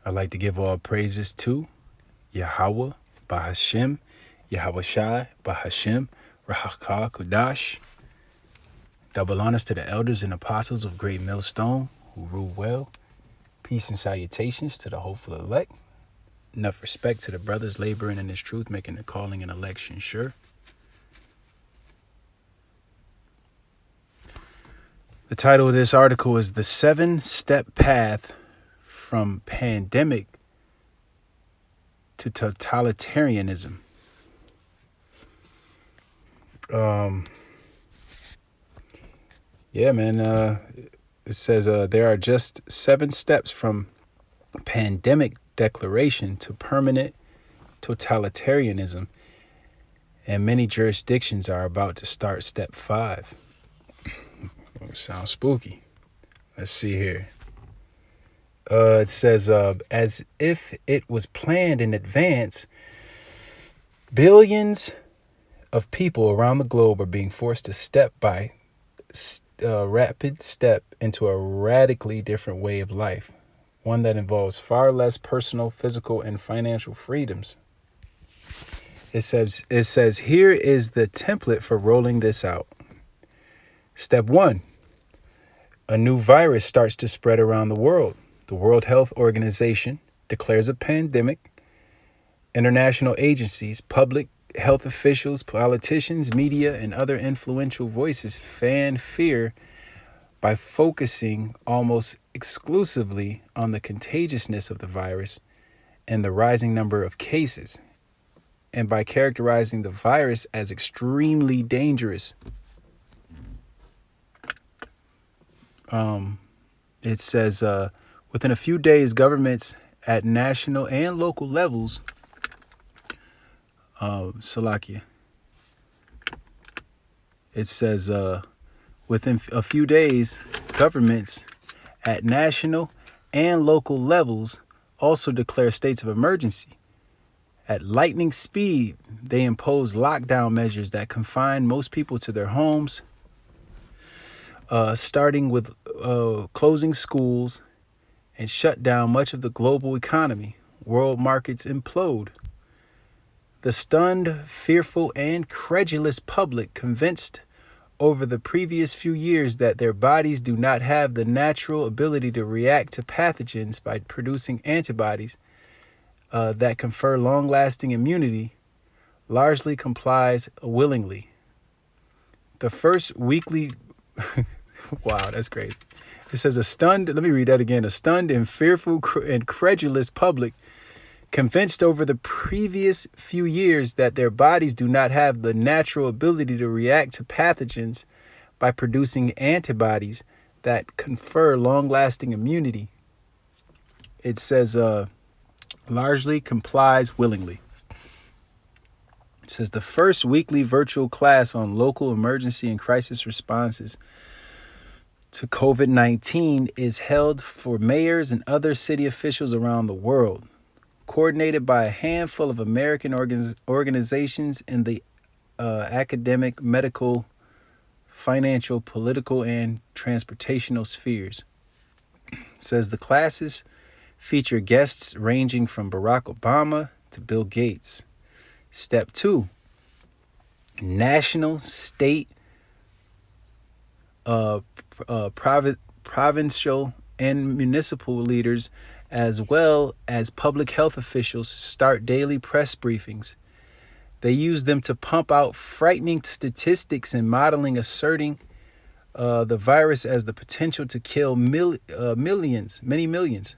I'd like to give all praises to Yahweh, Bahashem, Yahweh Shai, Bahashem, Rahaka Kudash. Double honors to the elders and apostles of Great Millstone who rule well. Peace and salutations to the hopeful elect. Enough respect to the brothers laboring in this truth, making the calling and election sure. The title of this article is The 7-Step Path from Pandemic to Totalitarianism. It says there are just 7 steps from pandemic declaration to permanent totalitarianism, and many jurisdictions are about to start step 5. Sounds spooky. Let's see here. It says, as if it was planned in advance, billions of people around the globe are being forced to step by rapid step into a radically different way of life, one that involves far less personal, physical, and financial freedoms. It says here is the template for rolling this out. Step 1. A new virus starts to spread around the world. The World Health Organization declares a pandemic. International agencies, public health officials, politicians, media, and other influential voices fan fear by focusing almost exclusively on the contagiousness of the virus and the rising number of cases, and by characterizing the virus as extremely dangerous. It says, within a few days, governments at national and local levels, Salakia. It says, within a few days, governments at national and local levels also declare states of emergency. At lightning speed, they impose lockdown measures that confine most people to their homes, starting with closing schools and shut down much of the global economy. World markets implode. The stunned, fearful, and credulous public, convinced over the previous few years that their bodies do not have the natural ability to react to pathogens by producing antibodies that confer long-lasting immunity, largely complies willingly. The first weekly... Wow, that's crazy. It says let me read that again. A stunned and fearful and credulous public, convinced over the previous few years that their bodies do not have the natural ability to react to pathogens by producing antibodies that confer long-lasting immunity. It says largely complies willingly. It says the first weekly virtual class on local emergency and crisis responses to COVID-19 is held for mayors and other city officials around the world, coordinated by a handful of American organizations in the academic, medical, financial, political, and transportational spheres. It says the classes feature guests ranging from Barack Obama to Bill Gates. Step 2, national, state, provincial, and municipal leaders, as well as public health officials, start daily press briefings. They use them to pump out frightening statistics and modeling, asserting the virus as the potential to kill many millions.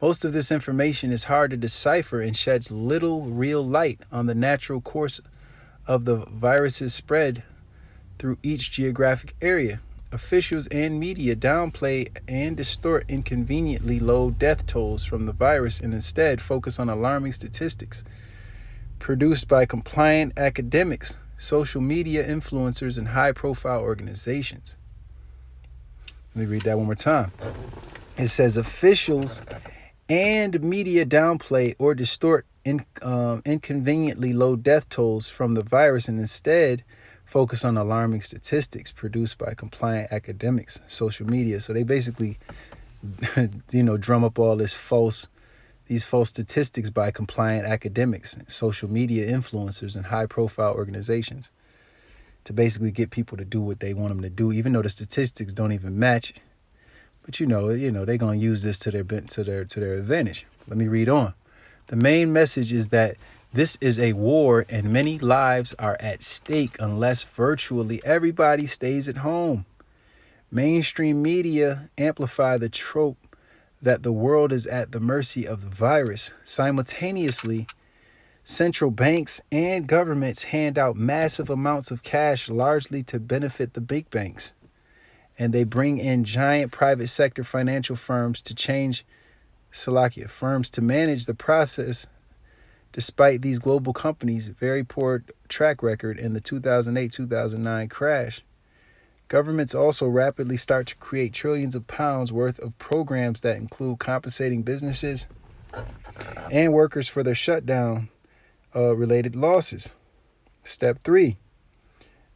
Most of this information is hard to decipher and sheds little real light on the natural course of the virus's spread through each geographic area. Officials and media downplay and distort inconveniently low death tolls from the virus and instead focus on alarming statistics produced by compliant academics, social media influencers, and high-profile organizations. Let me read that one more time. It says officials and media downplay or distort inconveniently low death tolls from the virus and instead focus on alarming statistics produced by compliant academics, social media. So they basically, drum up all this false, these false statistics by compliant academics, social media influencers, and high-profile organizations to basically get people to do what they want them to do, even though the statistics don't even match. But they're gonna use this to their advantage. Let me read on. The main message is that this is a war and many lives are at stake unless virtually everybody stays at home. Mainstream media amplify the trope that the world is at the mercy of the virus. Simultaneously, central banks and governments hand out massive amounts of cash largely to benefit the big banks. And they bring in giant private sector financial firms to manage the process. Despite these global companies' very poor track record in the 2008-2009 crash, governments also rapidly start to create trillions of pounds worth of programs that include compensating businesses and workers for their shutdown related losses. Step 3.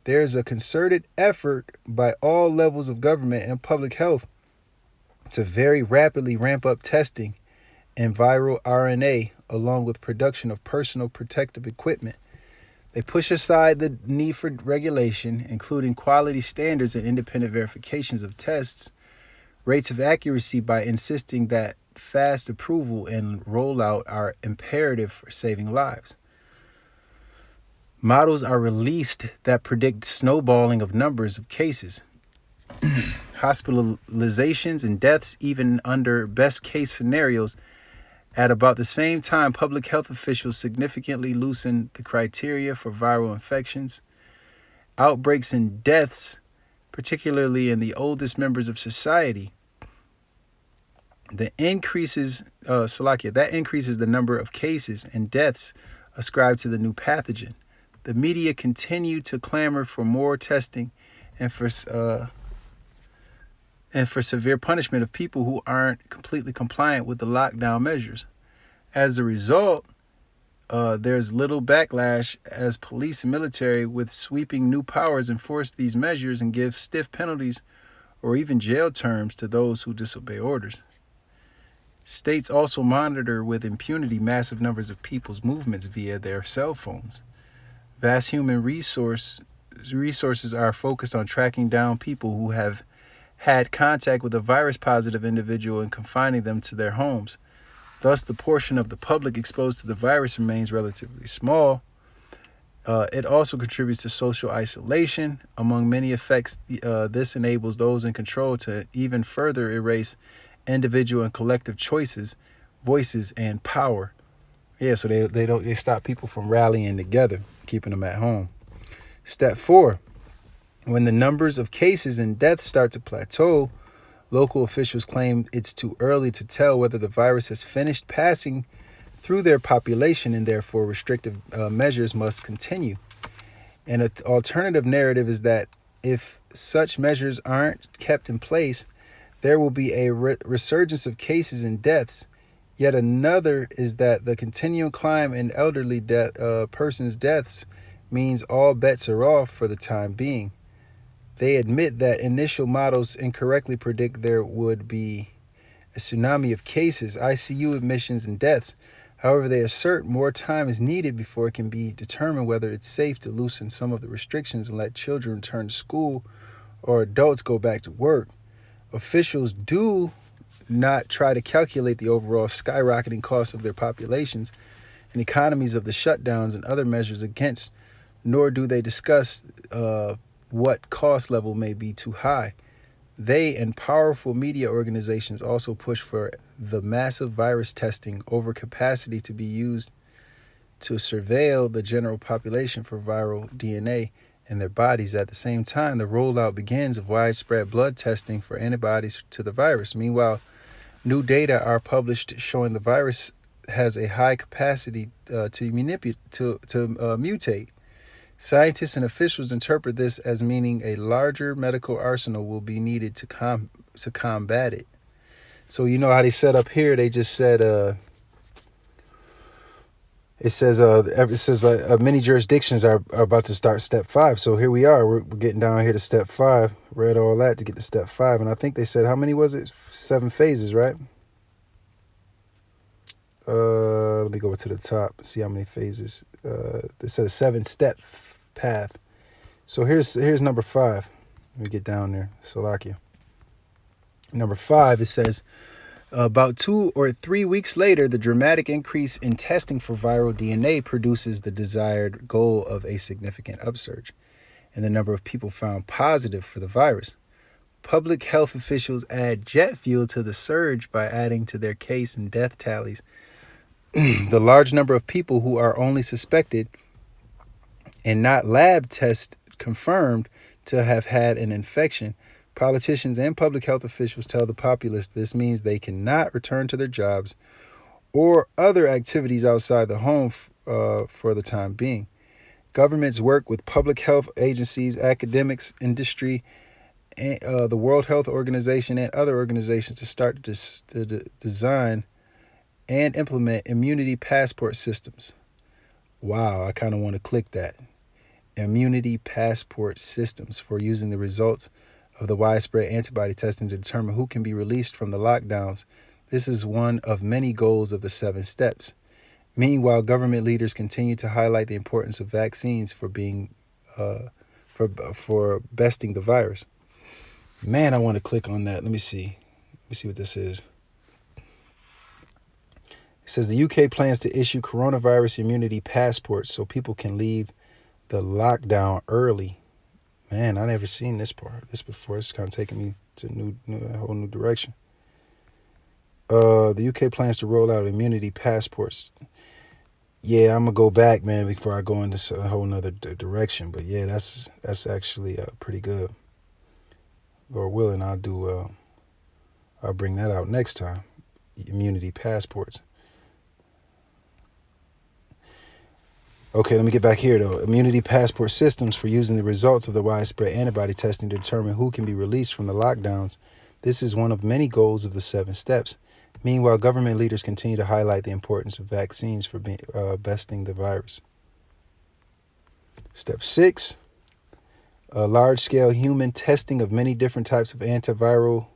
There's a concerted effort by all levels of government and public health to very rapidly ramp up testing and viral RNA along with production of personal protective equipment. They push aside the need for regulation, including quality standards and independent verifications of tests, rates of accuracy by insisting that fast approval and rollout are imperative for saving lives. Models are released that predict snowballing of numbers of cases, hospitalizations, and deaths, even under best case scenarios. At about the same time, public health officials significantly loosened the criteria for viral infections, outbreaks, and deaths, particularly in the oldest members of society. That increases the number of cases and deaths ascribed to the new pathogen. The media continue to clamor for more testing and for severe punishment of people who aren't completely compliant with the lockdown measures. As a result, there's little backlash as police and military with sweeping new powers enforce these measures and give stiff penalties or even jail terms to those who disobey orders. States also monitor with impunity massive numbers of people's movements via their cell phones. Vast human resources are focused on tracking down people who have had contact with a virus-positive individual and confining them to their homes. Thus, the portion of the public exposed to the virus remains relatively small. It also contributes to social isolation. Among many effects, this enables those in control to even further erase individual and collective choices, voices, and power. Yeah, so they stop people from rallying together, keeping them at home. Step 4. When the numbers of cases and deaths start to plateau, local officials claim it's too early to tell whether the virus has finished passing through their population and therefore restrictive measures must continue. An alternative narrative is that if such measures aren't kept in place, there will be a resurgence of cases and deaths. Yet another is that the continuing climb in elderly persons' deaths means all bets are off for the time being. They admit that initial models incorrectly predict there would be a tsunami of cases, ICU admissions, and deaths. However, they assert more time is needed before it can be determined whether it's safe to loosen some of the restrictions and let children return to school or adults go back to work. Officials do not try to calculate the overall skyrocketing costs of their populations and economies of the shutdowns and other measures against, nor do they discuss what cost level may be too high. They and powerful media organizations also push for the massive virus testing overcapacity to be used to surveil the general population for viral DNA in their bodies. At the same time, the rollout begins of widespread blood testing for antibodies to the virus. Meanwhile, new data are published showing the virus has a high capacity to mutate. Scientists and officials interpret this as meaning a larger medical arsenal will be needed to combat it. So you know how they set up here? They just said it says many jurisdictions are about to start step 5. So here we are. We're getting down here to step 5. Read all that to get to step 5, and I think they said how many was it? 7 phases, right? Let me go to the top, see how many phases. It said a 7-step path. So here's number 5. Let me get down there. Salakia. Number 5, it says, about 2 or 3 weeks later, the dramatic increase in testing for viral DNA produces the desired goal of a significant upsurge in the number of people found positive for the virus. Public health officials add jet fuel to the surge by adding to their case and death tallies the large number of people who are only suspected and not lab test confirmed to have had an infection. Politicians and public health officials tell the populace this means they cannot return to their jobs or other activities outside the home for the time being. Governments work with public health agencies, academics, industry, and the World Health Organization and other organizations to start to design and implement immunity passport systems. Wow, I kind of want to click that. Immunity passport systems for using the results of the widespread antibody testing to determine who can be released from the lockdowns. This is one of many goals of the 7 steps. Meanwhile, government leaders continue to highlight the importance of vaccines for besting the virus. Man, I want to click on that. Let me see what this is. It says the UK plans to issue coronavirus immunity passports so people can leave the lockdown early. Man, I never seen this before. It's kind of taking me to a whole new direction. The UK plans to roll out immunity passports. Yeah, I'm gonna go back, man, before I go in this whole nother direction. But yeah, that's actually pretty good. Lord willing, I'll bring that out next time. Immunity passports. Okay, let me get back here, though. Immunity passport systems for using the results of the widespread antibody testing to determine who can be released from the lockdowns. This is one of many goals of the 7 steps. Meanwhile, government leaders continue to highlight the importance of vaccines for besting the virus. Step 6, large-scale human testing of many different types of antiviral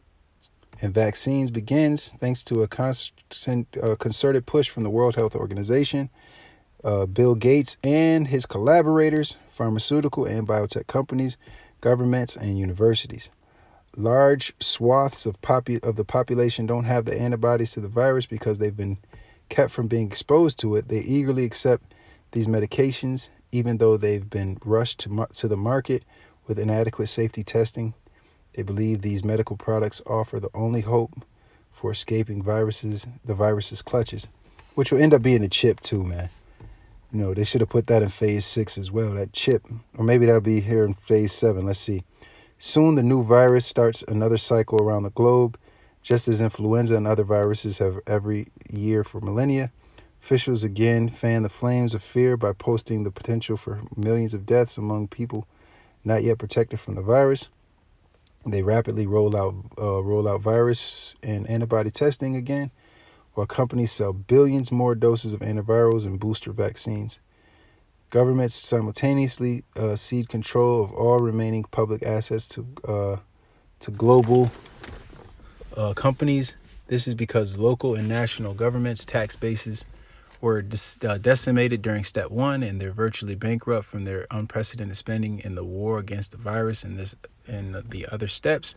and vaccines begins thanks to a concerted push from the World Health Organization, Bill Gates and his collaborators, pharmaceutical and biotech companies, governments, and universities. Large swaths of the population don't have the antibodies to the virus because they've been kept from being exposed to it. They eagerly accept these medications, even though they've been rushed to the market with inadequate safety testing. They believe these medical products offer the only hope for escaping the virus's clutches, which will end up being a chip too, man. You know, they should have put that in phase 6 as well, that chip. Or maybe that'll be here in phase 7. Let's see. Soon the new virus starts another cycle around the globe, just as influenza and other viruses have every year for millennia. Officials again fan the flames of fear by posting the potential for millions of deaths among people not yet protected from the virus. They rapidly roll out virus and antibody testing again, while companies sell billions more doses of antivirals and booster vaccines. Governments simultaneously cede control of all remaining public assets to global companies. This is because local and national governments' tax bases were decimated during step 1, and they're virtually bankrupt from their unprecedented spending in the war against the virus and the other steps.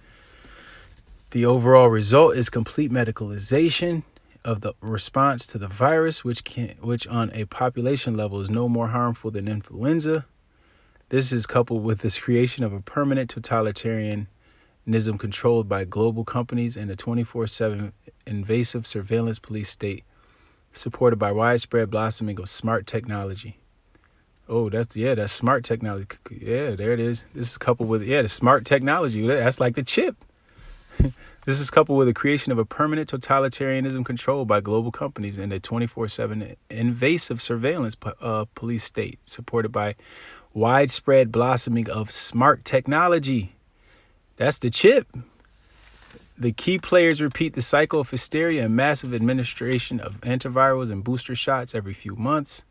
The overall result is complete medicalization of the response to the virus, which on a population level is no more harmful than influenza. This is coupled with this creation of a permanent totalitarianism controlled by global companies and a 24/7 invasive surveillance police state, supported by widespread blossoming of smart technology. Oh, that's smart technology. Yeah, there it is. This is coupled with the smart technology. That's like the chip. This is coupled with the creation of a permanent totalitarianism controlled by global companies and a 24/7 invasive surveillance police state, supported by widespread blossoming of smart technology. That's the chip. The key players repeat the cycle of hysteria and massive administration of antivirals and booster shots every few months,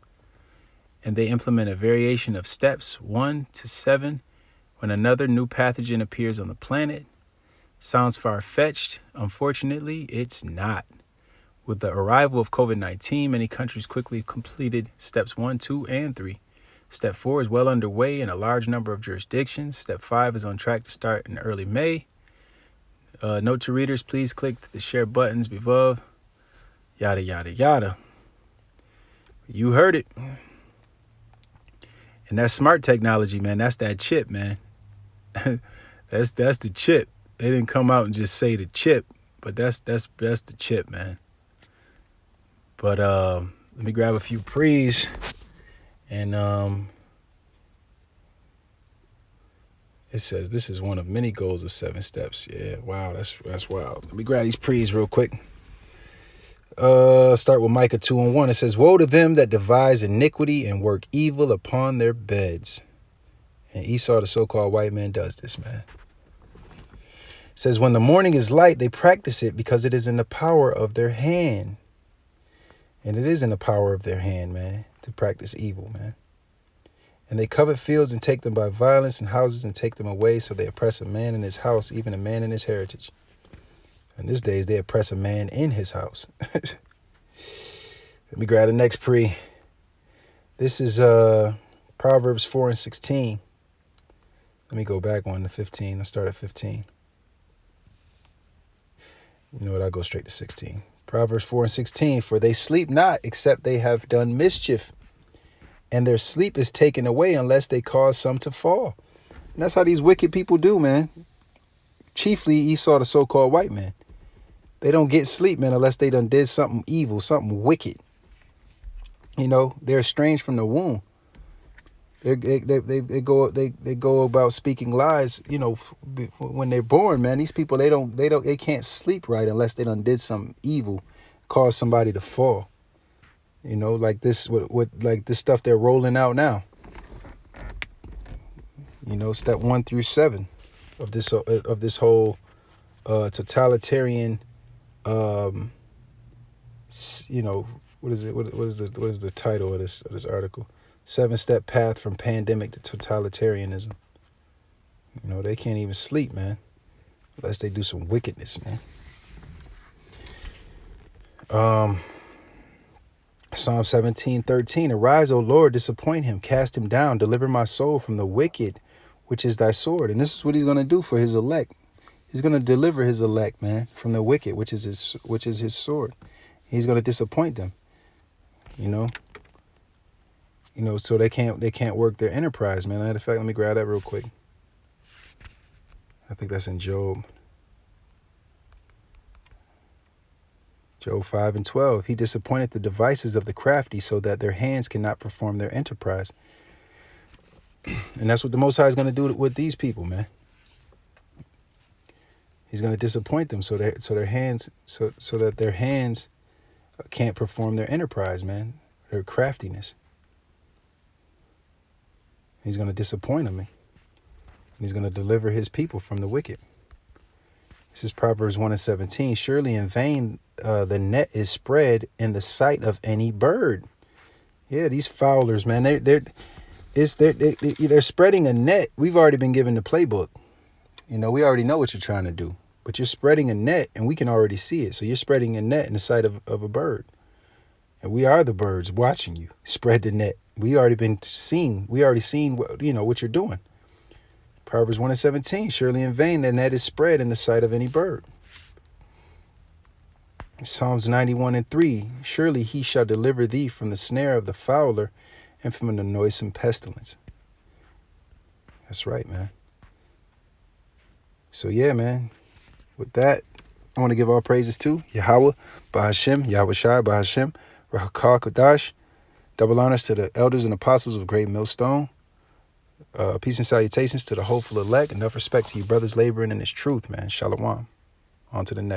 and they implement a variation of steps 1 to 7 when another new pathogen appears on the planet. Sounds far-fetched. Unfortunately, it's not. With the arrival of COVID-19, many countries quickly completed steps 1, 2, and 3. Step 4 is well underway in a large number of jurisdictions. Step 5 is on track to start in early May. Note to readers, please click the share buttons above. Yada, yada, yada. You heard it. And that's smart technology, man. That's that chip, man. that's the chip. They didn't come out and just say the chip, but that's the chip, man. But let me grab a few pre's, and it says this is one of many goals of 7 steps. Yeah, wow, that's wild. Let me grab these pre's real quick. Start with Micah 2:1. It says, "Woe to them that devise iniquity and work evil upon their beds." And Esau, the so-called white man, does this, man. It says, "When the morning is light, they practice it because it is in the power of their hand." And it is in the power of their hand, man, to practice evil, man. "And they covet fields and take them by violence, and houses and take them away. So they oppress a man in his house, even a man in his heritage." In these days, they oppress a man in his house. Let me grab the next pre. This is Proverbs 4:16. Let me go back 1 to 15. I'll start at 15. You know what? I'll go straight to 16. Proverbs 4:16. "For they sleep not, except they have done mischief, and their sleep is taken away unless they cause some to fall." And that's how these wicked people do, man. Chiefly Esau, the so-called white man. They don't get sleep, man, unless they done did something evil, something wicked. You know, they're estranged from the womb. They go about speaking lies. You know, when they're born, man. These people they can't sleep right unless they done did something evil, cause somebody to fall. You know, like this like this stuff they're rolling out now. You know, step 1 through 7 of this whole totalitarian. You know, what is it? What is the title of this article? 7-step path from pandemic to totalitarianism. You know, they can't even sleep, man, unless they do some wickedness, man. Psalm 17:13. "Arise, O Lord, disappoint him, cast him down, deliver my soul from the wicked, which is thy sword." And this is what he's going to do for his elect. He's going to deliver his elect, man, from the wicked, which is his sword. He's going to disappoint them, you know, so they can't work their enterprise, man. Matter of fact, let me grab that real quick. I think that's in Job 5:12. "He disappointed the devices of the crafty so that their hands cannot perform their enterprise." And that's what the Most High is going to do with these people, man. He's going to disappoint them so that their hands can't perform their enterprise, man, their craftiness. He's going to disappoint them, and he's going to deliver his people from the wicked. This is Proverbs 1:17. "Surely in vain the net is spread in the sight of any bird." Yeah, these fowlers, man, they're spreading a net. We've already been given the playbook. You know, we already know what you're trying to do, but you're spreading a net and we can already see it. So you're spreading a net in the sight of a bird. And we are the birds watching you spread the net. We already seen what you're doing. Proverbs 1:17. "Surely in vain the net is spread in the sight of any bird." Psalms 91:3. "Surely he shall deliver thee from the snare of the fowler and from the noisome pestilence." That's right, man. So yeah, man. With that, I want to give all praises to Yahweh, Bahashem, Yahweh Shai, Bahashem, Rahakah Kodash. Double honors to the elders and apostles of Great Millstone. Peace and salutations to the hopeful elect. Enough respect to you brothers laboring in this truth, man. Shalom. On to the next.